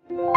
Hello,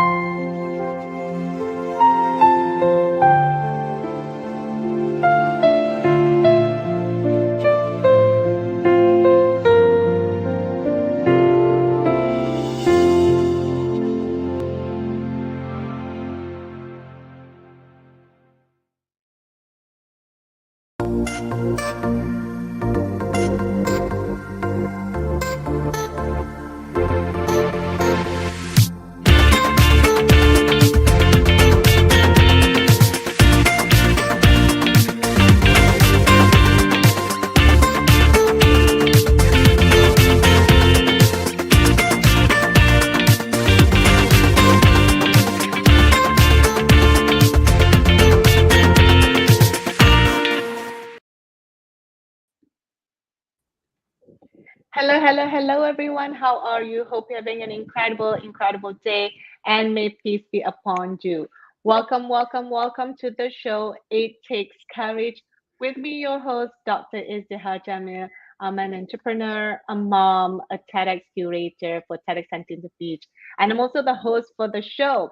hello, hello, everyone. How are you? Hope you're having an incredible, incredible day, and may peace be upon you. Welcome, welcome, welcome to the show. It Takes Courage. With me, your host, Dr. Izdihar Jamil. I'm an entrepreneur, a mom, a TEDx curator for TEDxHuntingtonBeach, and I'm also the host for the show.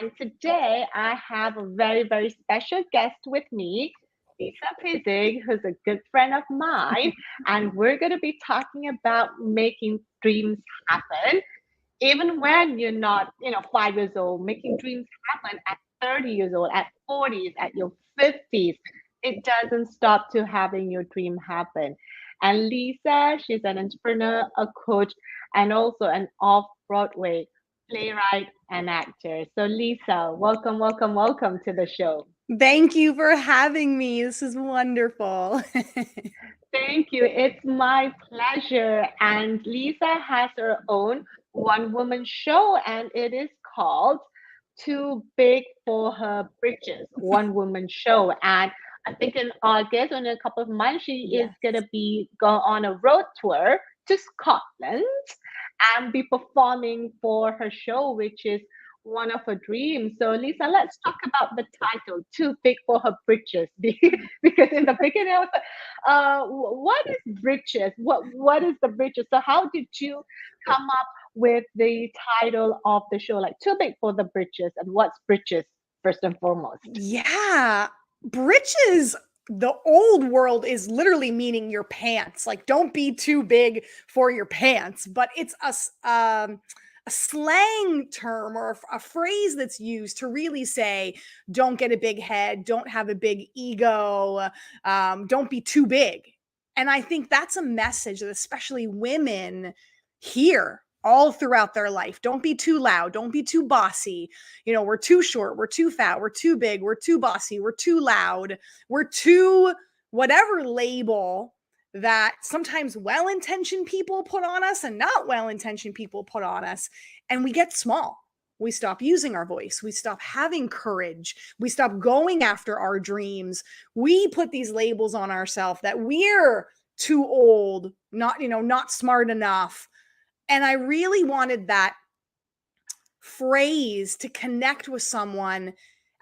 And today, I have a very, very special guest with me, Lisa Pezik, who's a good friend of mine, and we're going to be talking about making dreams happen even when you're not 5 years old, making dreams happen at 30 years old, at 40s, at your 50s. It doesn't stop to having your dream happen. And Lisa, she's an entrepreneur, a coach, and also an off-Broadway playwright and actor. So Lisa, welcome, welcome, welcome to the show. Thank you for having me. This is wonderful. Thank you. It's my pleasure. And Lisa has her own one woman show, and it is called Too Big for Her Britches, one woman show. And I think in August, in a couple of months, she is Yes. going to be go on a road tour to Scotland and be performing for her show, which is one of her dreams. So, Lisa, let's talk about the title, Too Big for Her Britches. Because in the beginning, I was like, what is britches? What is the britches? So, how did you come up with the title of the show, like Too Big for the Britches? And what's britches, first and foremost? Yeah. Britches, the old world is literally meaning your pants. Like, don't be too big for your pants. But it's a slang term or a phrase that's used to really say, don't get a big head, don't have a big ego, don't be too big. And I think that's a message that especially women hear all throughout their life. Don't be too loud. Don't be too bossy. We're too short. We're too fat. We're too big. We're too bossy. We're too loud. We're too whatever label that sometimes well-intentioned people put on us and not well-intentioned people put on us. And we get small. We stop using our voice. We stop having courage. We stop going after our dreams. We put these labels on ourselves that we're too old, not smart enough. And I really wanted that phrase to connect with someone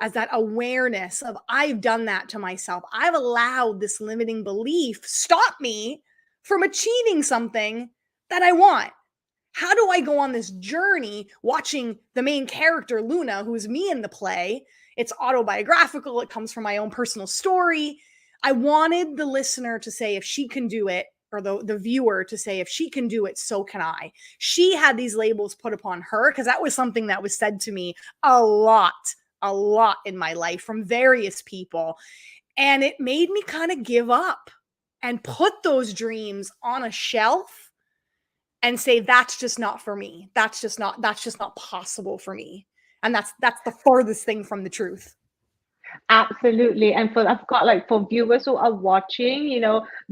as that awareness of I've done that to myself. I've allowed this limiting belief stop me from achieving something that I want. How do I go on this journey watching the main character, Luna, who's me in the play? It's autobiographical. It comes from my own personal story. I wanted the listener to say, if she can do it, or the viewer to say, if she can do it, so can I. She had these labels put upon her because that was something that was said to me a lot in my life from various people. And it made me kind of give up and put those dreams on a shelf and say, that's just not for me. That's just not possible for me. And that's the farthest thing from the truth. Absolutely. And I've got like for viewers who are watching,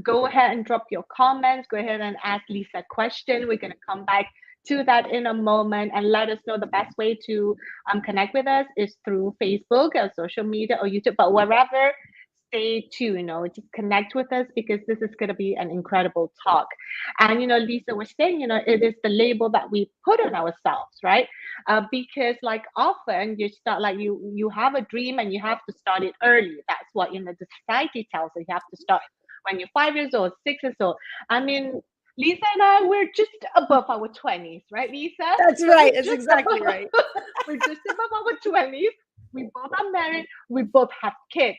go ahead and drop your comments. Go ahead and ask Lisa a question. We're going to come back to that in a moment and let us know the best way to connect with us is through Facebook or social media or YouTube, but wherever, stay tuned, just connect with us because this is going to be an incredible talk. And, Lisa was saying, it is the label that we put on ourselves, right? Because like often you start like you have a dream and you have to start it early. That's what the society tells us. You have to start when you're 5 years old, 6 years old. I mean, Lisa and I, we're just above our 20s, right, Lisa? That's So right. we're That's just exactly above, right. we're just above our 20s. We both are married. We both have kids.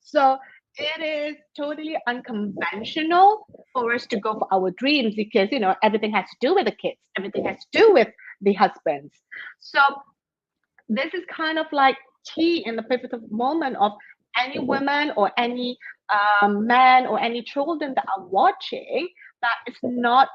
So it is totally unconventional for us to go for our dreams because, everything has to do with the kids. Everything has to do with the husbands. So this is kind of like key in the pivotal moment of any woman or any man or any children that are watching, that it's not,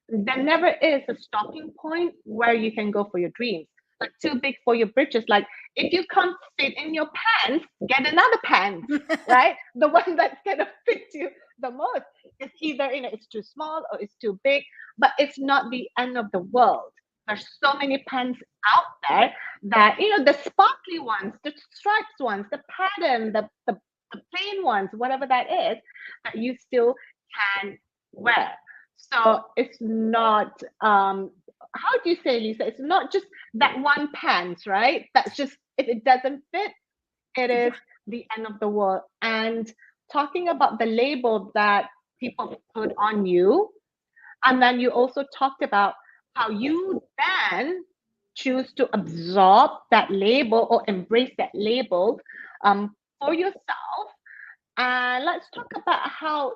there never is a stopping point where you can go for your dreams. Like too big for your britches. Like if you can't fit in your pants, get another pants, right? The one that's gonna fit you the most. It's either it's too small or it's too big, but it's not the end of the world. There's so many pants out there that the sparkly ones, the stripes ones, the pattern, the plain ones, whatever that is, that you still can wear. So it's not how do you say, Lisa? It's not just that one pants, right? That's just, if it doesn't fit, it is the end of the world. And talking about the label that people put on you, and then you also talked about how you then choose to absorb that label or embrace that label for yourself. And let's talk about how,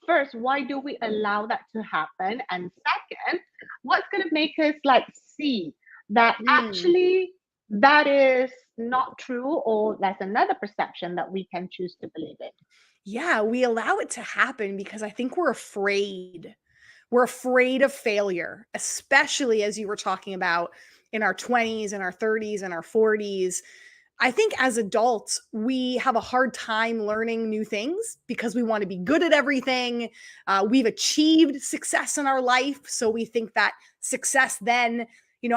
first, why do we allow that to happen? And second, what's going to make us like see that Mm. actually that is not true, or that's another perception that we can choose to believe in. Yeah, we allow it to happen because I think we're afraid. We're afraid of failure, especially as you were talking about in our 20s and our 30s and our 40s. I think as adults, we have a hard time learning new things because we want to be good at everything. We've achieved success in our life. So we think that success then,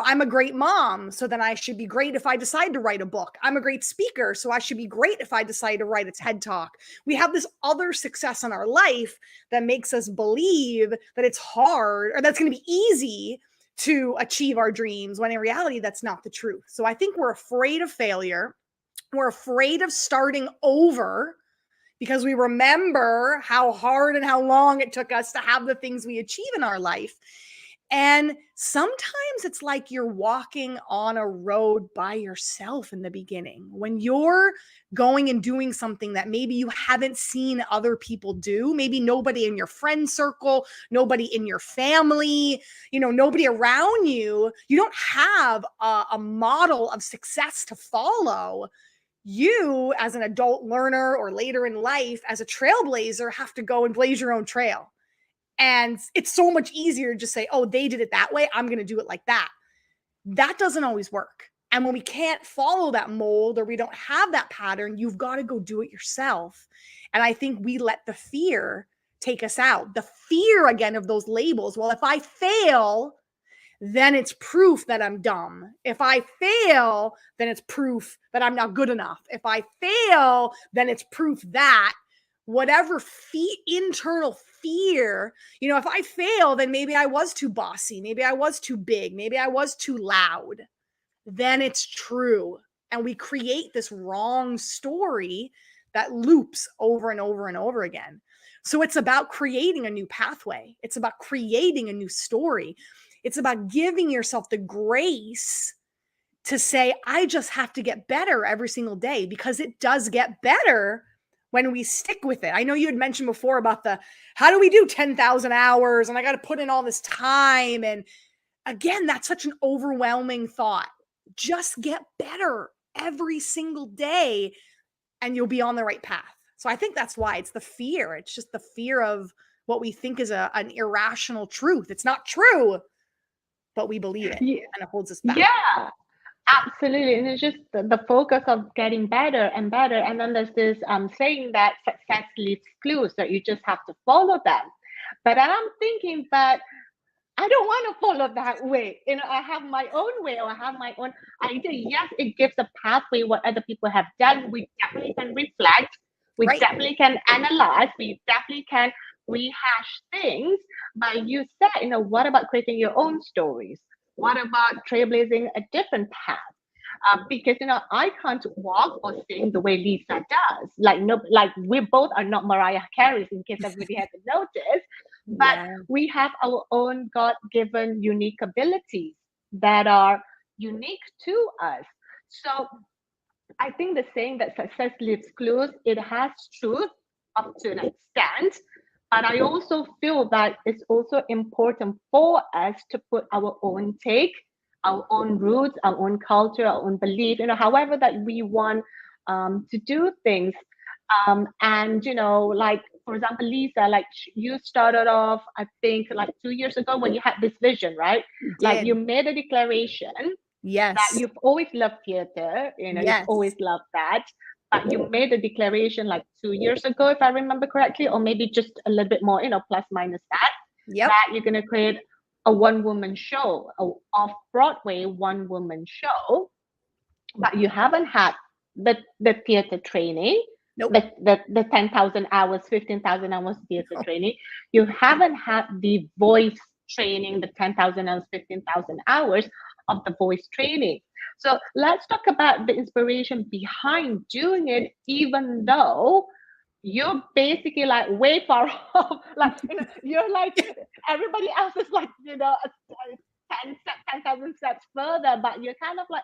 I'm a great mom. So then I should be great if I decide to write a book. I'm a great speaker. So I should be great if I decide to write a TED talk. We have this other success in our life that makes us believe that it's hard or that's going to be easy to achieve our dreams, when in reality, that's not the truth. So I think we're afraid of failure. We're afraid of starting over because we remember how hard and how long it took us to have the things we achieve in our life. And sometimes it's like you're walking on a road by yourself in the beginning. When you're going and doing something that maybe you haven't seen other people do, maybe nobody in your friend circle, nobody in your family, nobody around you, you don't have a model of success to follow. You, as an adult learner or later in life, as a trailblazer, have to go and blaze your own trail. And it's so much easier to just say, oh, they did it that way, I'm going to do it like that. That doesn't always work. And when we can't follow that mold or we don't have that pattern, you've got to go do it yourself. And I think we let the fear take us out. The fear, again, of those labels. Well, if I fail, then it's proof that I'm dumb. If I fail, then it's proof that I'm not good enough. If I fail, then it's proof that whatever internal fear, if I fail, then maybe I was too bossy, maybe I was too big, maybe I was too loud, then it's true. And we create this wrong story that loops over and over and over again. So it's about creating a new pathway. It's about creating a new story. It's about giving yourself the grace to say, I just have to get better every single day, because it does get better when we stick with it. I know you had mentioned before about how do we do 10,000 hours and I got to put in all this time. And again, that's such an overwhelming thought. Just get better every single day and you'll be on the right path. So I think that's why it's the fear. It's just the fear of what we think is an irrational truth. It's not true, but we believe it Yeah, and it holds us back. yeah, absolutely. And it's just the focus of getting better and better. And then there's this saying that success leaves clues, that you just have to follow them. But I'm thinking, but I don't want to follow that way. I have my own way, or I have my own idea. Yes, it gives a pathway what other people have done. We definitely can reflect. We Right. definitely can analyze. We definitely can rehash things. But you said, what about creating your own stories? What about trailblazing a different path? Because I can't walk or sing the way Lisa does. Like no, like we both are not Mariah Carey, in case everybody hasn't noticed. But Yeah. we have our own God-given unique abilities that are unique to us. So I think the saying that success leaves clues, it has truth up to an extent. But I also feel that it's also important for us to put our own take, our own roots, our own culture, our own belief, however that we want to do things. And, like, for example, Lisa, like you started off, I think, like 2 years ago when you had this vision, right? We Like you did. made a declaration that Yes. you've always loved theater, you've always Yes. loved that, but you made a declaration like 2 years ago, if I remember correctly, or maybe just a little bit more, plus minus that, Yep. that you're going to create a one woman show, a off Broadway one woman show, but you haven't had the theater training, Nope. the 10,000 hours, 15,000 hours theater training. You haven't had the voice training, the 10,000 hours, 15,000 hours of the voice training. So let's talk about the inspiration behind doing it, even though you're basically like way far off. Like, you're like, everybody else is like, 10,000 steps further, but you're kind of like,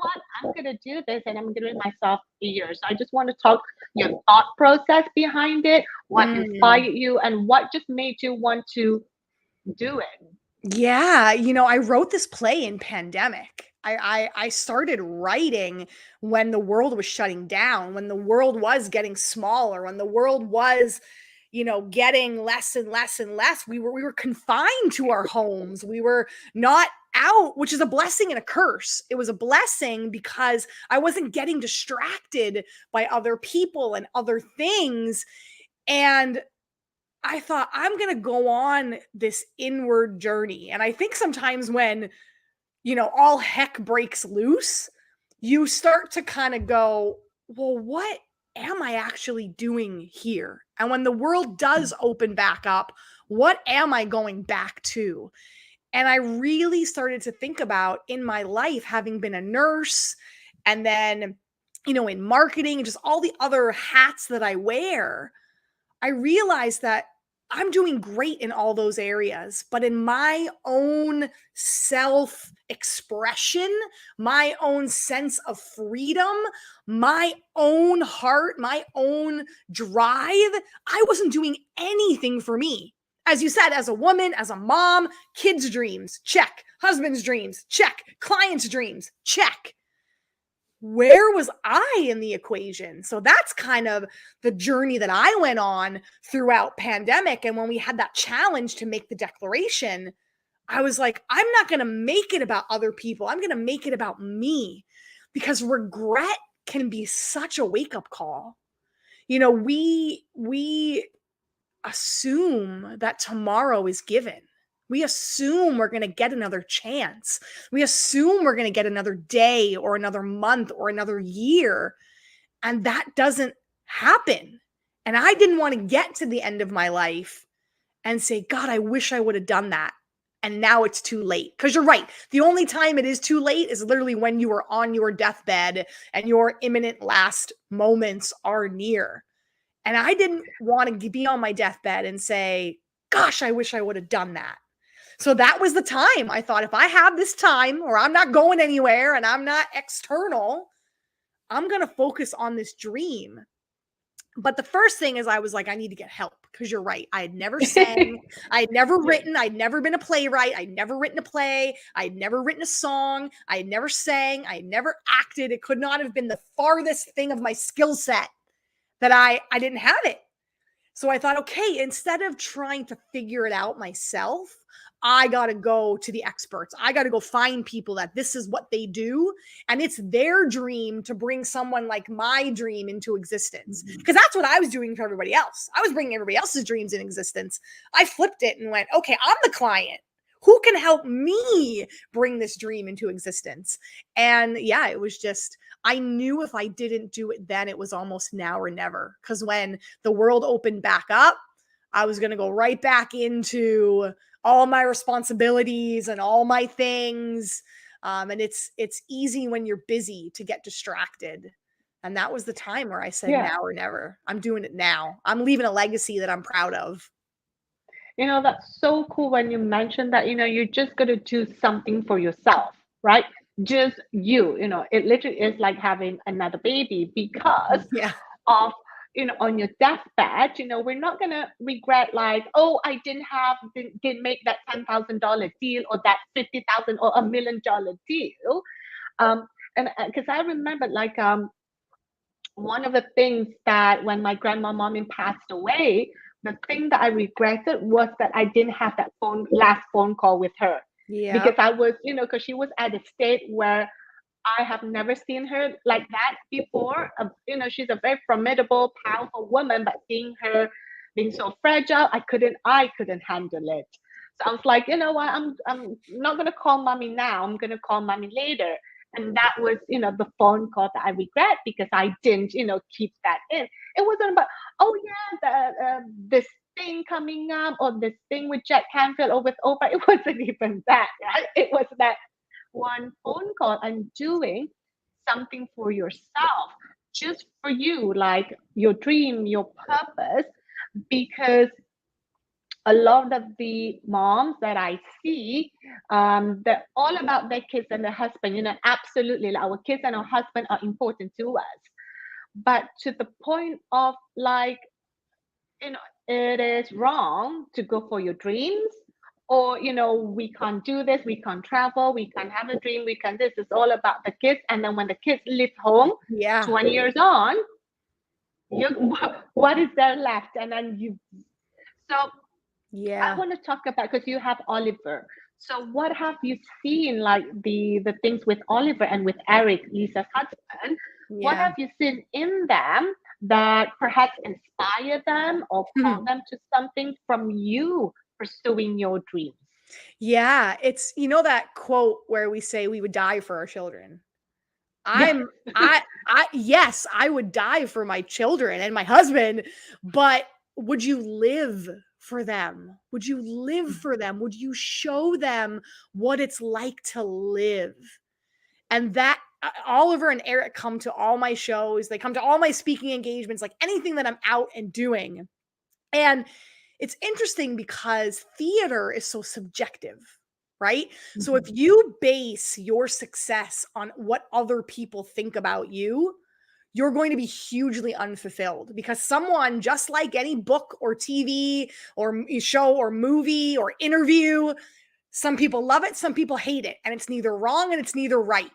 what? I'm going to do this and I'm giving myself a year. So I just want to talk your thought process behind it, what Mm. inspired you, and what just made you want to do it. Yeah, I wrote this play in pandemic. I started writing when the world was shutting down, when the world was getting smaller, when the world was, getting less and less and less. We were confined to our homes. We were not out, which is a blessing and a curse. It was a blessing because I wasn't getting distracted by other people and other things. And I thought, I'm going to go on this inward journey. And I think sometimes when, all heck breaks loose, you start to kind of go, well, what am I actually doing here? And when the world does open back up, what am I going back to? And I really started to think about in my life, having been a nurse and then, in marketing and just all the other hats that I wear, I realized that I'm doing great in all those areas, but in my own self expression, my own sense of freedom, my own heart, my own drive, I wasn't doing anything for me. As you said, as a woman, as a mom, kids' dreams, check. Husband's dreams, check. Clients' dreams, check. Where was I in the equation? So that's kind of the journey that I went on throughout pandemic. And when we had that challenge to make the declaration, I was like, I'm not going to make it about other people. I'm going to make it about me, because regret can be such a wake-up call. We assume that tomorrow is given. We assume we're going to get another chance. We assume we're going to get another day or another month or another year. And that doesn't happen. And I didn't want to get to the end of my life and say, God, I wish I would have done that. And now it's too late. Because you're right. The only time it is too late is literally when you are on your deathbed and your imminent last moments are near. And I didn't want to be on my deathbed and say, gosh, I wish I would have done that. So that was the time I thought, if I have this time or I'm not going anywhere and I'm not external, I'm going to focus on this dream. But the first thing is I was like, I need to get help, because you're right. I had never sang. I had never written. I'd never been a playwright. I'd never written a play. I'd never written a song. I had never sang. I had never acted. It could not have been the farthest thing of my skill set that I didn't have it. So I thought, okay, instead of trying to figure it out myself, I got to go to the experts. I got to go find people that this is what they do. And it's their dream to bring someone like my dream into existence. Because that's what I was doing for everybody else. I was bringing everybody else's dreams in existence. I flipped it and went, okay, I'm the client. Who can help me bring this dream into existence? And yeah, it was just, I knew if I didn't do it then, it was almost now or never. Because when the world opened back up, I was going to go right back into all my responsibilities and all my things. And it's easy when you're busy to get distracted. And that was the time where I said, Yeah. now or never. I'm doing it now. I'm leaving a legacy that I'm proud of. That's so cool when you mentioned that, you're just going to do something for yourself, right? Just you, it literally is like having another baby because Yeah. of, on your deathbed, we're not going to regret like, oh, I didn't make that $10,000 deal or that 50,000 or $1 million deal. Um, and because I remember like, one of the things that when my grandma mommy passed away, the thing that I regretted was that I didn't have that last phone call with her Yeah. because I was, because she was at a state where I have never seen her like that before. She's a very formidable, powerful woman, but seeing her being so fragile, I couldn't handle it. So I was like, you know what, I'm not gonna call mommy now. I'm gonna call mommy later. And that was, the phone call that I regret because I didn't, keep that in. It wasn't about, oh yeah, this thing coming up or this thing with Jack Canfield or with Oprah. It wasn't even that, right? It was that one phone call and doing something for yourself, just for you, like your dream, your purpose. Because a lot of the moms that I see, they're all about their kids and their husband. Absolutely, like our kids and our husband are important to us. But to the point of like, it is wrong to go for your dreams, or we can't do this, we can't travel, we can't have a dream, we can this. It's all about the kids, and then when the kids leave home Yeah. 20 years on, you what is there left? And then so I Yeah. want to talk about, because you have Oliver. So what have you seen, like the things with Oliver and with Eric, Lisa's husband? What Yeah. have you seen in them that perhaps inspire them or call them to something from you pursuing your dreams? Yeah, it's that quote where we say we would die for our children. Yeah. I'm I yes, I would die for my children and my husband, but would you live for them? Would you live for them? Would you show them what it's like to live? And that Oliver and Eric come to all my shows, they come to all my speaking engagements, like anything that I'm out and doing. And it's interesting because theater is so subjective, right? So if Mhm. you base your success on what other people think about you, you're going to be hugely unfulfilled because someone, just like any book or TV or show or movie or interview, some people love it, some people hate it, and it's neither wrong and it's neither right.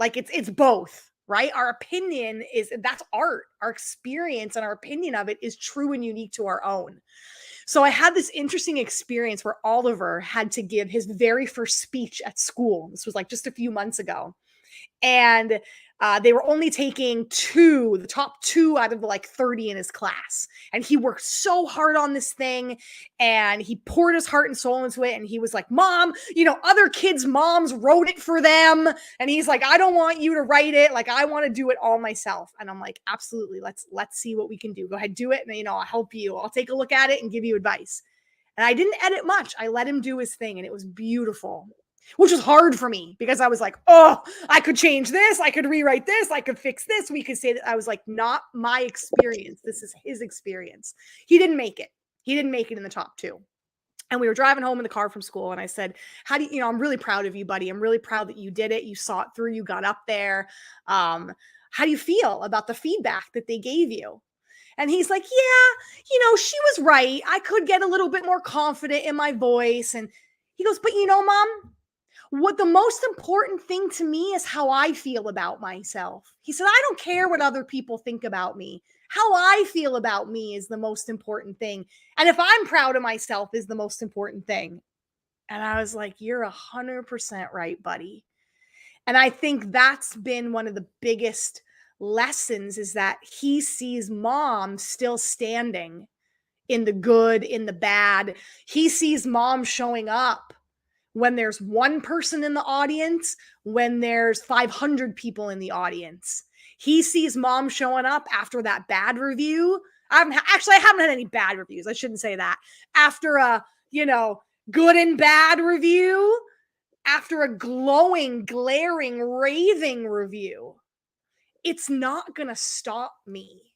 Like it's both, right? Our opinion is that's art. Our experience and our opinion of it is true and unique to our own. So I had this interesting experience where Oliver had to give his very first speech at school. This was like just a few months ago. And they were only taking the top two out of the like 30 in his class. And he worked so hard on this thing and he poured his heart and soul into it. And he was like, Mom, other kids' moms wrote it for them. And he's like, I don't want you to write it. Like, I want to do it all myself. And I'm like, absolutely. Let's see what we can do. Go ahead, do it. And, I'll help you. I'll take a look at it and give you advice. And I didn't edit much. I let him do his thing and it was beautiful, which was hard for me because I was like, oh, I could change this. I could rewrite this. I could fix this. We could say that. I was like, not my experience. This is his experience. He didn't make it. He didn't make it in the top two. And we were driving home in the car from school. And I said, how do you, I'm really proud of you, buddy. I'm really proud that you did it. You saw it through. You got up there. How do you feel about the feedback that they gave you? And he's like, yeah, she was right. I could get a little bit more confident in my voice. And he goes, but Mom, what the most important thing to me is how I feel about myself. He said, I don't care what other people think about me. How I feel about me is the most important thing. And if I'm proud of myself is the most important thing. And I was like, you're 100% right, buddy. And I think that's been one of the biggest lessons is that he sees mom still standing in the good, in the bad. He sees mom showing up when there's one person in the audience, when there's 500 people in the audience. He sees mom showing up after that bad review. I haven't had any bad reviews. I shouldn't say that. After a, good and bad review, after a glowing, glaring, raving review, it's not going to stop me.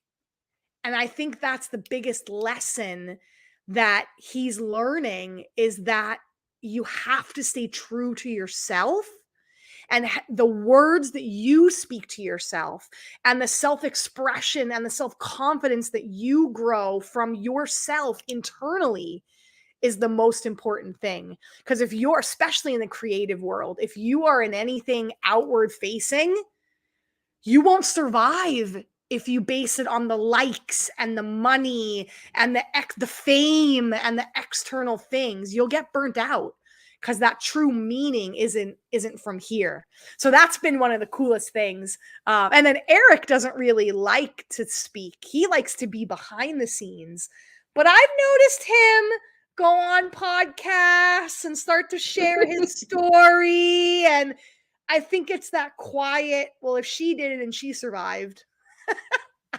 And I think that's the biggest lesson that he's learning is that you have to stay true to yourself, and the words that you speak to yourself and the self-expression and the self-confidence that you grow from yourself internally is the most important thing. Because if you're, especially in the creative world, if you are in anything outward facing, you won't survive if you base it on the likes and the money and the fame and the external things. You'll get burnt out because that true meaning isn't from here. So that's been one of the coolest things. And then Eric doesn't really like to speak. He likes to be behind the scenes. But I've noticed him go on podcasts and start to share his story. And I think it's that quiet, well, if she did it and she survived,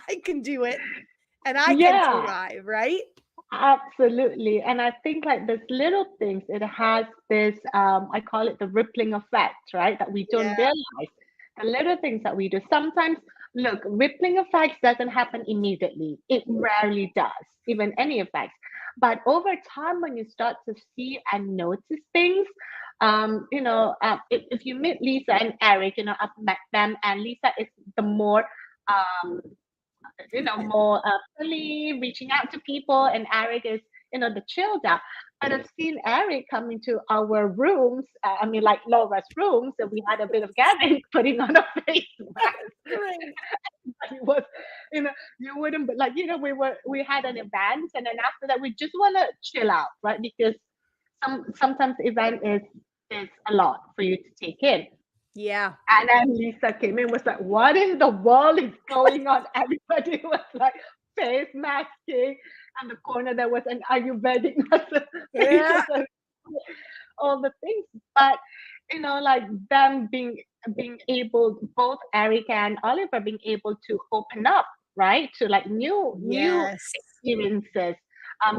I can do it and I can Yeah, survive, right? absolutely. And I think like this little things, it has this, I call it the rippling effect, right? That we don't Yeah. realize. The little things that we do. Sometimes, look, rippling effects doesn't happen immediately. It rarely does, even any effects. But over time, when you start to see and notice things, if you meet Lisa and Eric, I've met them, and Lisa is the more um, more friendly, reaching out to people, and Eric is, the chilled out. But I've seen Eric come into our rooms, like Laura's rooms, and we had a bit of gathering, putting on a face mask. Right. It was, you wouldn't, but like, we had an event, and then after that, we just want to chill out, right? Because sometimes event is a lot for you to take in. Yeah. And then Lisa came in, was like, what in the world is going on? Everybody was like face masking. And the corner there was an Ayurvedic Yeah. all the things. But like them being able, both Eric and Oliver being able to open up, right? To like new Yes. experiences,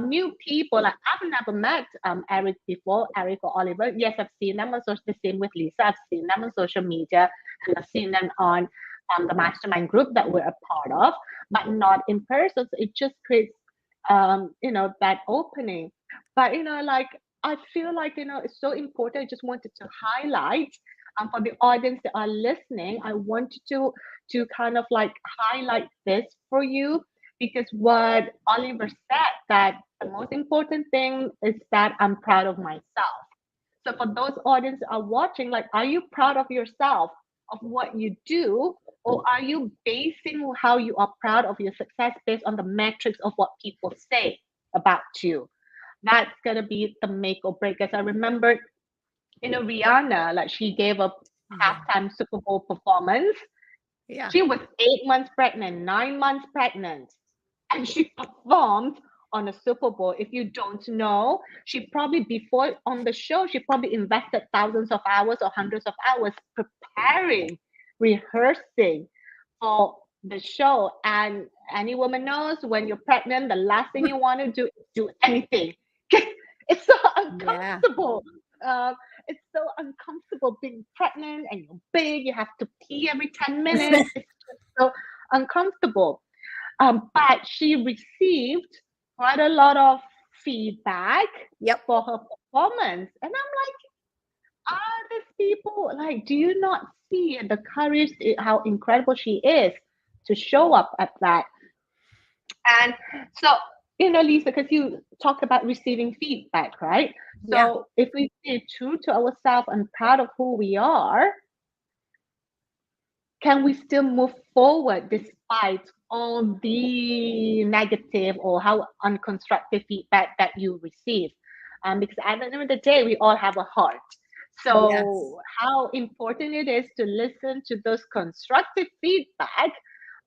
new people. Like I've never met Eric before, Eric or Oliver. Yes, I've seen them on social. The same with Lisa. I've seen them on social media, and I've seen them on the mastermind group that we're a part of, but not in person. So it just creates that opening. But like I feel like it's so important. I just wanted to highlight for the audience that are listening. I wanted to kind of like highlight this for you, because what Oliver said, that the most important thing is that I'm proud of myself. So for those audience that are watching, like, are you proud of yourself, of what you do, or are you basing how you are proud of your success based on the metrics of what people say about you? That's gonna be the make or break. As I remember, Rihanna, like she gave a Yeah. halftime Super Bowl performance. Yeah. She was 8 months pregnant, 9 months pregnant, and she performed on a Super Bowl. If you don't know, she probably before on the show, she probably invested thousands of hours or hundreds of hours preparing, rehearsing for the show. And any woman knows when you're pregnant, the last thing you want to do is do anything. It's so Yeah. uncomfortable. Uh, it's so uncomfortable being pregnant and you're big. You have to pee every 10 minutes. It's just so uncomfortable. But she received quite a lot of feedback Yep. for her performance. And I'm like, are these people like, do you not see the courage, how incredible she is to show up at that? And so, Lisa, because you talked about receiving feedback, right? Yeah. So if we stay true to ourselves and proud of who we are, can we still move forward despite all the negative or how unconstructive feedback that you receive? Because at the end of the day, we all have a heart. Yes. So, how important it is to listen to those constructive feedback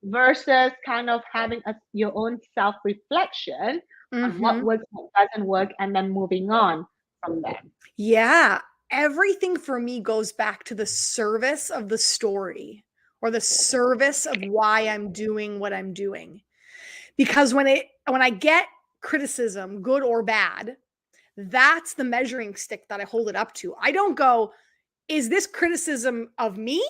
versus kind of having your own self reflection on what Mm-hmm. works, what doesn't work, and then moving on from there. Yeah. Everything for me goes back to the service of the story or the service of why I'm doing what I'm doing. Because when I get criticism, good or bad, that's the measuring stick that I hold it up to. I don't go, is this criticism of me?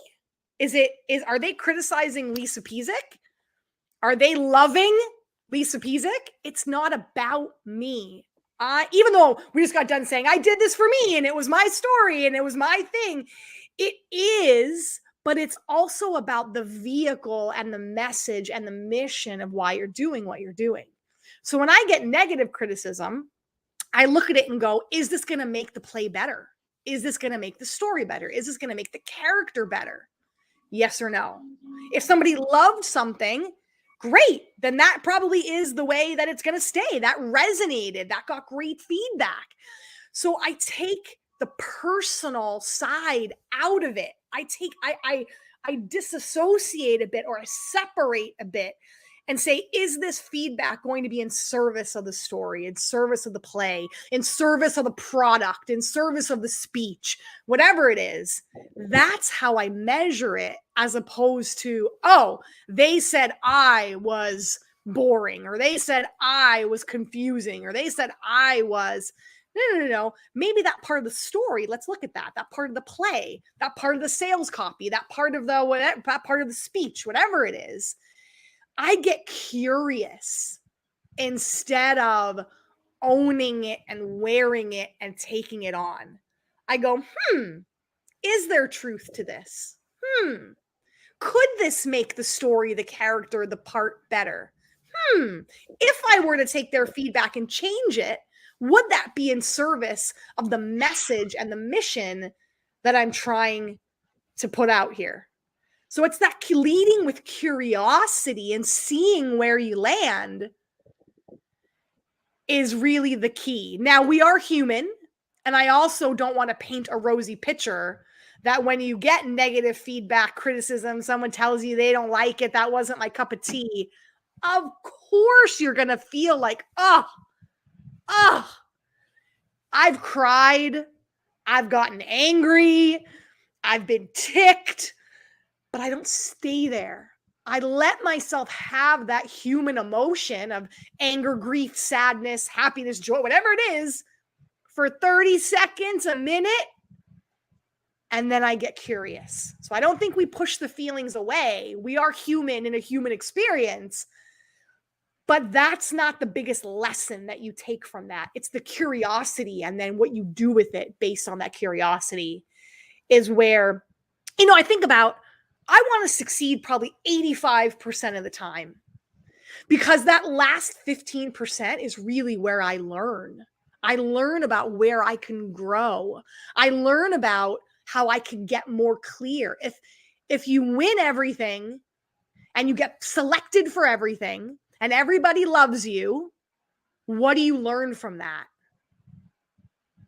Are they criticizing Lisa Pezik? Are they loving Lisa Pezik, it's not about me. Even though we just got done saying I did this for me and it was my story and it was my thing, it is, but it's also about the vehicle and the message and the mission of why you're doing what you're doing. So when I get negative criticism, I look at it and go, is this going to make the play better? Is this going to make the story better? Is this going to make the character better? Yes or no? If somebody loved something, great, then that probably is the way that it's going to stay. That resonated. That got great feedback. So I take the personal side out of it. I disassociate a bit, or I separate a bit and say, is this feedback going to be in service of the story, in service of the play, in service of the product, in service of the speech, whatever it is? That's how I measure it, as opposed to, oh, they said I was boring, or they said I was confusing, or they said I was... No. Maybe that part of the story, let's look at that part of the play, that part of the sales copy, that part of the whatever, that part of the speech, whatever it is. I get curious instead of owning it and wearing it and taking it on. I go, is there truth to this? Could this make the story, the character, the part better? If I were to take their feedback and change it, would that be in service of the message and the mission that I'm trying to put out here? So it's that leading with curiosity and seeing where you land is really the key. Now, we are human, and I also don't want to paint a rosy picture that when you get negative feedback, criticism, someone tells you they don't like it, that wasn't my cup of tea. Of course you're going to feel like, I've cried, I've gotten angry, I've been ticked, but I don't stay there. I let myself have that human emotion of anger, grief, sadness, happiness, joy, whatever it is, for 30 seconds, a minute, and then I get curious. So I don't think we push the feelings away. We are human in a human experience. But that's not the biggest lesson that you take from that. It's the curiosity, and then what you do with it based on that curiosity is where, I think about, I want to succeed probably 85% of the time, because that last 15% is really where I learn. I learn about where I can grow. I learn about how I can get more clear. If you win everything and you get selected for everything, and everybody loves you, what do you learn from that?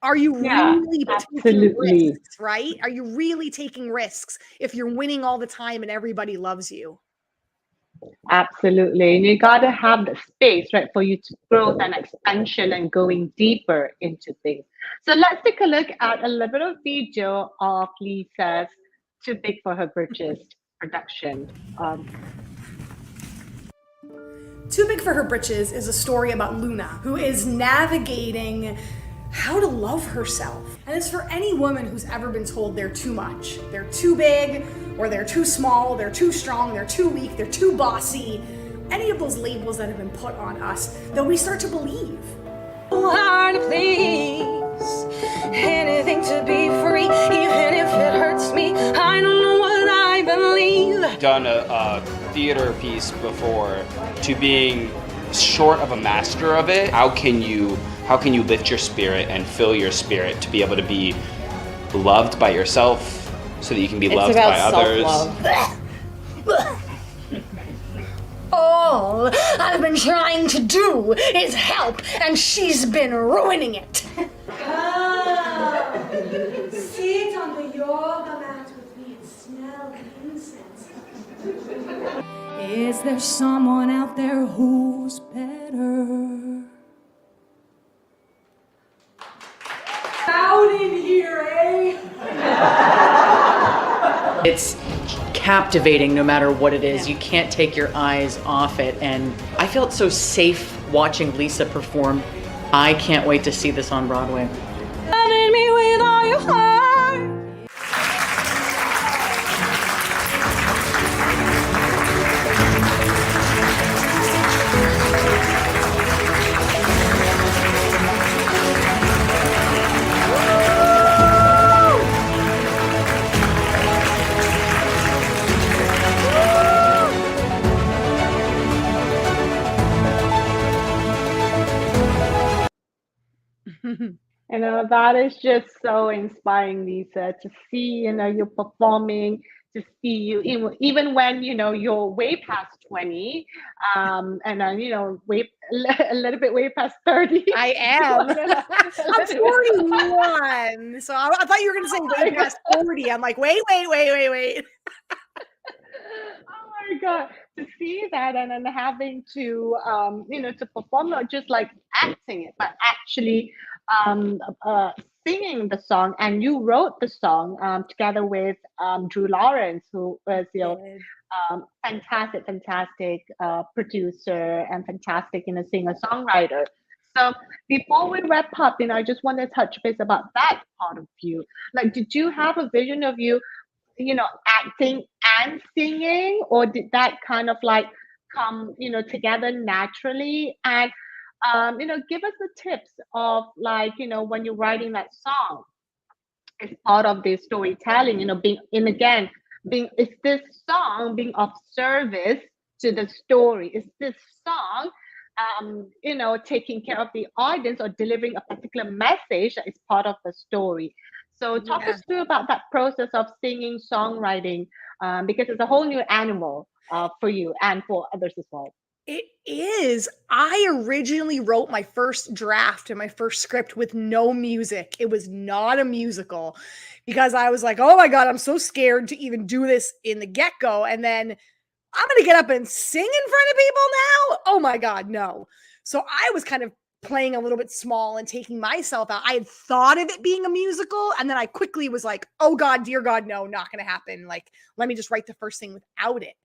Are you really taking risks, right? Are you really taking risks if you're winning all the time and everybody loves you? Absolutely. And you got to have the space, right, for you to grow and expansion and going deeper into things. So let's take a look at a little bit of video of Lisa's Too Big for Her Britches production. Too Big for Her Britches is a story about Luna, who is navigating how to love herself. And it's for any woman who's ever been told they're too much. They're too big, or they're too small, they're too strong, they're too weak, they're too bossy. Any of those labels that have been put on us that we start to believe. Hard to please, anything to be free, even if it hurts me. I don't know what I believe. Done a theater piece before, to being short of a master of it. How can you lift your spirit and fill your spirit to be able to be loved by yourself, so that you can be loved by others? All I've been trying to do is help, and she's been ruining it. Come, sit on the yoga mat with me and smell incense. Is there someone out there who's better? Out in here, eh? It's captivating no matter what it is. You can't take your eyes off it, and I felt so safe watching Lisa perform. I can't wait to see this on Broadway. Loving me with all your heart. That is just so inspiring, Lisa, to see, you performing, to see you, even when, you're way past 20, and then, way, a little bit way past 30. I am. I'm 41. So I thought you were going to say way past 40. I'm like, wait. Oh my God, to see that and then having to, to perform, not just like acting it, but actually singing the song. And you wrote the song together with Drew Lawrence, who was, fantastic producer and fantastic, singer-songwriter. So before we wrap up, I just want to touch base about that part of you. Like, did you have a vision of you, acting and singing, or did that kind of like come, together naturally? And, give us the tips of like, when you're writing that song as part of the storytelling, is this song being of service to the story? Is this song, taking care of the audience or delivering a particular message that is part of the story? So talk us through about that process of singing, songwriting, because it's a whole new animal for you and for others as well. It is. I originally wrote my first draft and my first script with no music. It was not a musical because I was like, oh my God, I'm so scared to even do this in the get-go. And then I'm going to get up and sing in front of people now? Oh my God, no. So I was kind of playing a little bit small and taking myself out. I had thought of it being a musical, and then I quickly was like, oh God, dear God, no, not going to happen. Like, let me just write the first thing without it.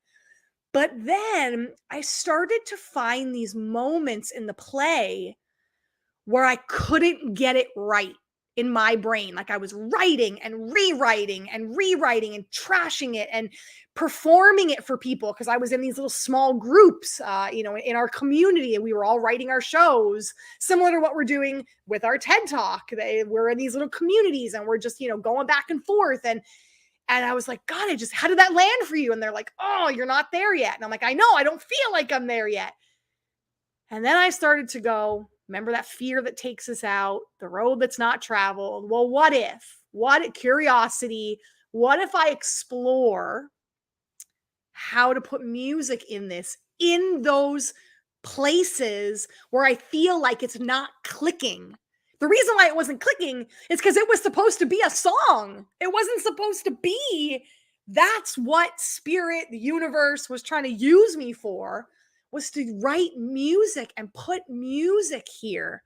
But then I started to find these moments in the play where I couldn't get it right in my brain. Like I was writing and rewriting and trashing it and performing it for people because I was in these little small groups, in our community, and we were all writing our shows similar to what we're doing with our TED Talk. We're in these little communities and we're just, going back and forth. And I was like, God, how did that land for you? And they're like, oh, you're not there yet. And I'm like, I know, I don't feel like I'm there yet. And then I started to go, remember that fear that takes us out, the road that's not traveled. Well, curiosity, what if I explore how to put music in this, in those places where I feel like it's not clicking? The reason why it wasn't clicking is because it was supposed to be a song. It wasn't supposed to be. That's what spirit, the universe was trying to use me for, was to write music and put music here.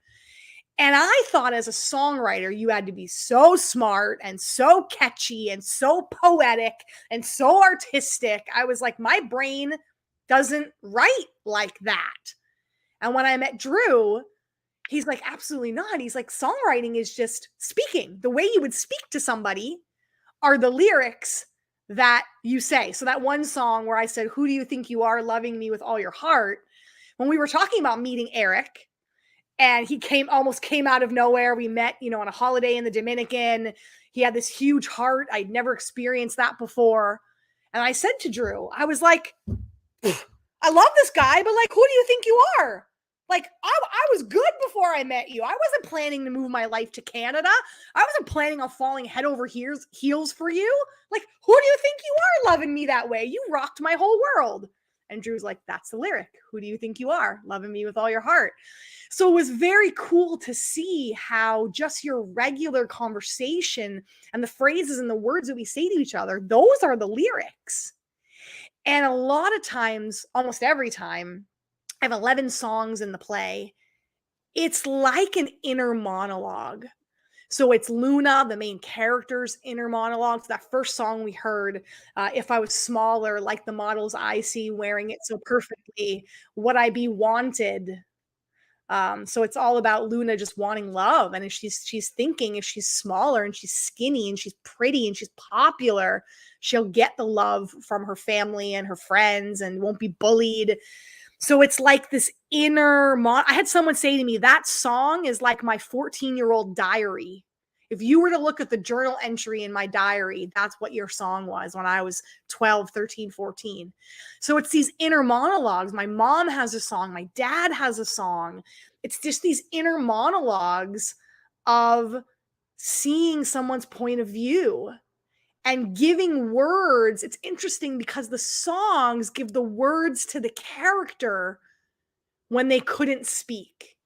And I thought as a songwriter, you had to be so smart and so catchy and so poetic and so artistic. I was like, my brain doesn't write like that. And when I met Drew, he's like, absolutely not. He's like, songwriting is just speaking. The way you would speak to somebody are the lyrics that you say. So that one song where I said, who do you think you are, loving me with all your heart? When we were talking about meeting Eric, and he almost came out of nowhere. We met, on a holiday in the Dominican. He had this huge heart. I'd never experienced that before. And I said to Drew, I was like, I love this guy, but like, who do you think you are? Like, I was good before I met you. I wasn't planning to move my life to Canada. I wasn't planning on falling head over heels for you. Like, who do you think you are, loving me that way? You rocked my whole world. And Drew's like, that's the lyric. Who do you think you are, loving me with all your heart? So it was very cool to see how just your regular conversation and the phrases and the words that we say to each other, those are the lyrics. And a lot of times, almost every time, I have 11 songs in the play. It's like an inner monologue. So it's Luna, the main character's inner monologue. So that first song we heard, if I was smaller, like the models I see, wearing it so perfectly, would I be wanted? So it's all about Luna just wanting love. And if she's thinking if she's smaller and she's skinny and she's pretty and she's popular, she'll get the love from her family and her friends and won't be bullied. So it's like this inner I had someone say to me, that song is like my 14-year-old diary. If you were to look at the journal entry in my diary, that's what your song was when I was 12, 13, 14. So it's these inner monologues. My mom has a song. My dad has a song. It's just these inner monologues of seeing someone's point of view and giving words. It's interesting because the songs give the words to the character when they couldn't speak.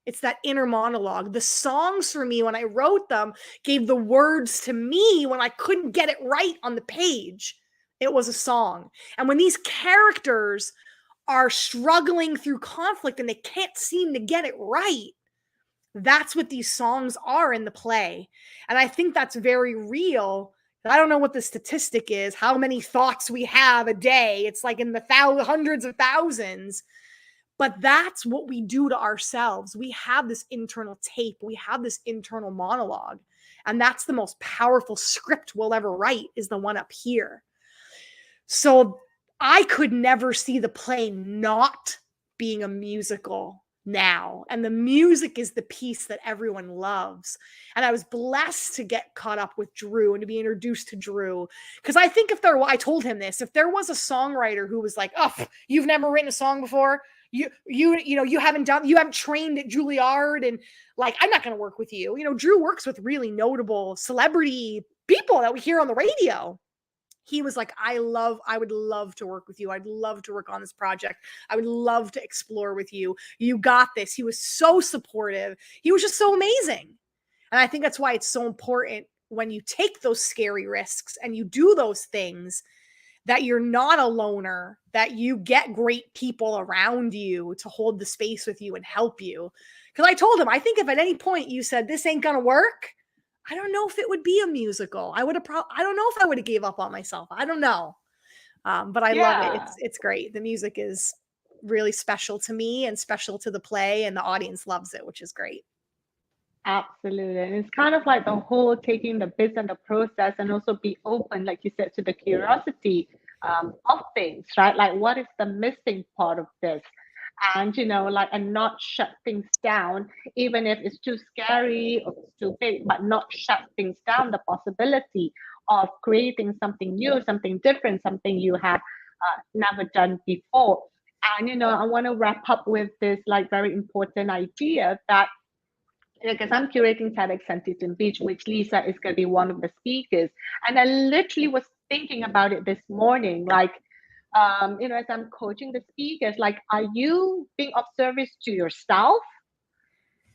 It's that inner monologue. The songs for me, when I wrote them, gave the words to me when I couldn't get it right on the page. It was a song. And when these characters are struggling through conflict and they can't seem to get it right, that's what these songs are in the play. And I think that's very real. I don't know what the statistic is, how many thoughts we have a day. It's like in the hundreds of thousands. But that's what we do to ourselves. We have this internal tape. We have this internal monologue. And that's the most powerful script we'll ever write, is the one up here. So I could never see the play not being a musical now. And the music is the piece that everyone loves. And I was blessed to get caught up with Drew and to be introduced to Drew. Because I think I told him this, if there was a songwriter who was like, oh, you've never written a song before, you haven't trained at Juilliard, and like, I'm not going to work with you. Drew works with really notable celebrity people that we hear on the radio. He was like, I would love to work with you. I'd love to work on this project. I would love to explore with you. You got this. He was so supportive. He was just so amazing. And I think that's why it's so important when you take those scary risks and you do those things, that you're not a loner, that you get great people around you to hold the space with you and help you. Because I told him, I think if at any point you said, this ain't going to work, I don't know if it would be a musical. I don't know if I would have gave up on myself. I don't know. But I love it. It's great. The music is really special to me and special to the play, and the audience loves it, which is great. Absolutely. And it's kind of like the whole taking the bits and the process, and also be open, like you said, to the curiosity of things, right? Like, what is the missing part of this? And, and not shut things down, even if it's too scary or it's too big, but not shut things down, the possibility of creating something new, something different, something you have never done before. And, I want to wrap up with this like very important idea that, because I'm curating TEDxHuntingtonBeach, which Lisa is going to be one of the speakers. And I literally was thinking about it this morning, like, as I'm coaching the speakers, like, are you being of service to yourself,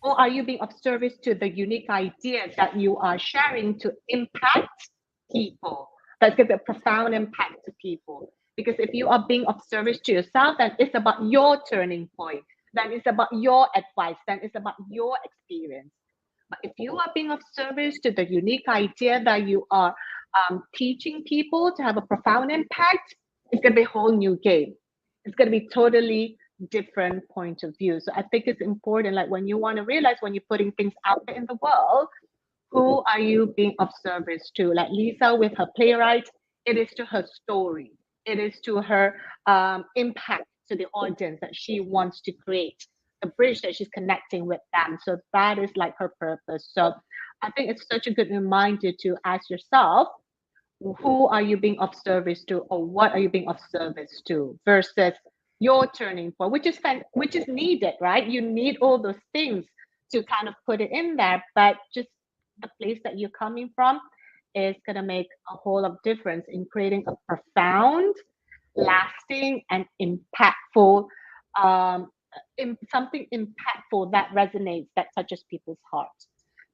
or are you being of service to the unique idea that you are sharing to impact people, that's going to be a profound impact to people? Because if you are being of service to yourself, then it's about your turning point. Then it's about your advice. Then it's about your experience. But if you are being of service to the unique idea that you are teaching people to have a profound impact, it's going to be a whole new game. It's going to be totally different point of view. So I think it's important, like, when you want to realize, when you're putting things out there in the world, who are you being of service to? Like Lisa with her playwright, it is to her story. It is to her impact to the audience that she wants to create, the bridge that she's connecting with them. So that is like her purpose. So I think it's such a good reminder to ask yourself, who are you being of service to, or what are you being of service to, versus your turning point, which is needed, right? You need all those things to kind of put it in there, but just the place that you're coming from is going to make a whole lot of difference in creating a profound, lasting, and impactful something impactful that resonates, that touches people's hearts.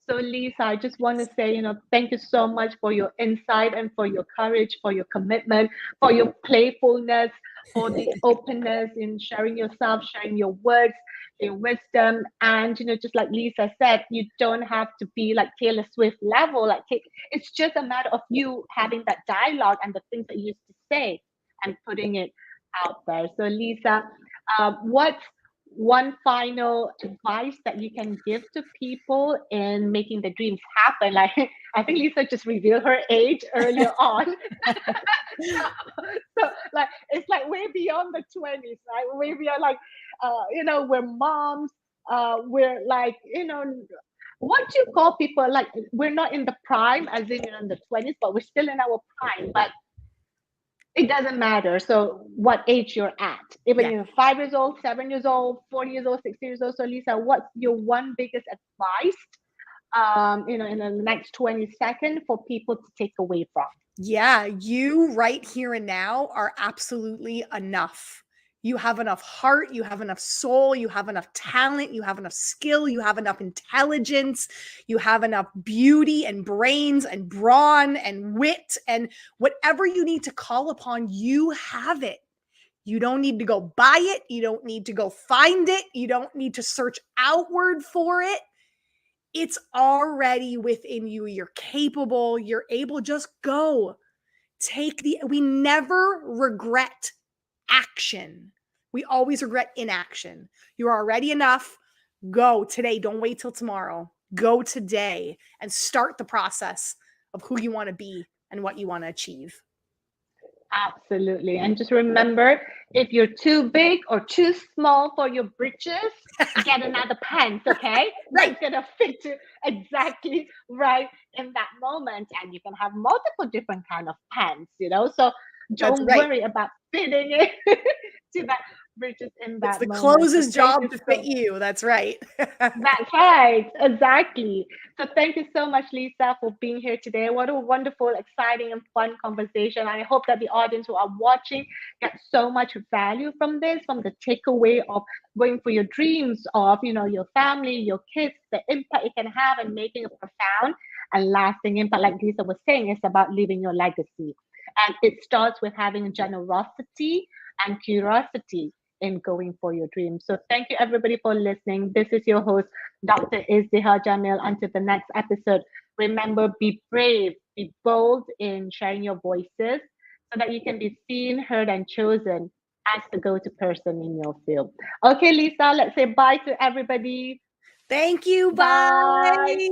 So Lisa, I just want to say, thank you so much for your insight and for your courage, for your commitment, for your playfulness, for the openness in sharing yourself, sharing your words, your wisdom. And, just like Lisa said, you don't have to be like Taylor Swift level. Like, it's just a matter of you having that dialogue and the things that you used to say and putting it out there. So Lisa, what's one final advice that you can give to people in making the dreams happen? Like, I think Lisa just revealed her age earlier on. So like, it's like way beyond the 20s, right? Way beyond, like, we're moms, we're like, what do you call people, like, we're not in the prime as in, in the 20s, but we're still in our prime. But it doesn't matter. So what age you're at, even you're 5 years old, 7 years old, 40 years old, 60 years old. So Lisa, what's your one biggest advice in the next 20 seconds for people to take away from? Yeah, you right here and now are absolutely enough. You have enough heart, you have enough soul, you have enough talent, you have enough skill, you have enough intelligence, you have enough beauty and brains and brawn and wit and whatever you need to call upon, you have it. You don't need to go buy it, you don't need to go find it, you don't need to search outward for it. It's already within you. You're capable, you're able, just go. We never regret action. We always regret inaction. You're already enough. Go today. Don't wait till tomorrow. Go today and start the process of who you want to be and what you want to achieve. Absolutely. And just remember, if you're too big or too small for your britches, get another pants, okay? Right. That's gonna fit you exactly right in that moment. And you can have multiple different kind of pants, So don't right. worry about fitting it to that britches in that It's the moment. closest So thank job you to so fit you. That's right. That's right, exactly. So thank you so much, Lisa, for being here today. What a wonderful, exciting, and fun conversation. I hope that the audience who are watching get so much value from this, from the takeaway of going for your dreams, of your family, your kids, the impact it can have, and making a profound and lasting impact. Like Lisa was saying, it's about leaving your legacy, and it starts with having generosity and curiosity in going for your dreams. So thank you everybody for listening. This is your host, Dr. Izdihar Jamil. Until the next episode, remember, be brave, be bold in sharing your voices so that you can be seen, heard, and chosen as the go-to person in your field. Okay, Lisa, let's say bye to everybody. Thank you. Bye. Bye.